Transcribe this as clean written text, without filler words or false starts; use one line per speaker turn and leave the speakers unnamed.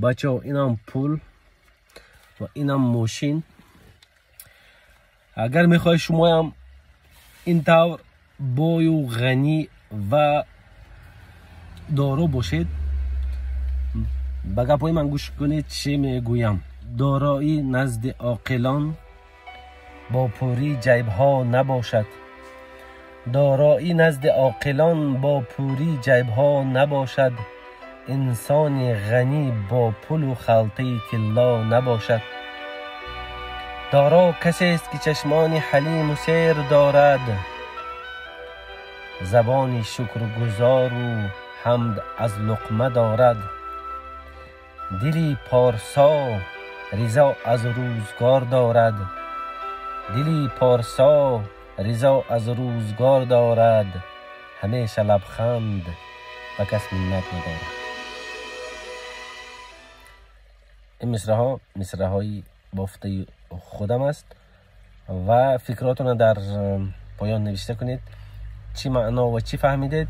بچه ها اینم پول و اینم ماشین. اگر میخوای شما هم این طور بای و غنی و دارا باشید، به گپای من گوش کنید چی میگویم. دارایی نزد عاقلان با پوری جیب ها نباشد. دارایی نزد عاقلان با پوری جیب ها نباشد. انسان غنی با پول و خلطه طلا نباشد. دارا کسی است که چشمان حلیم و سیر دارد، زبان شکرگزار و حمد از لقمه دارد. دلی پارسا رضا از روزگار دارد. دلی پارسا رضا از روزگار دارد. همیشه لبخند و کس منت ندارد. این مصرع های بافته خودم است و فکراتون در پایان نوشته کنید چی معنا و چی فهمیدید.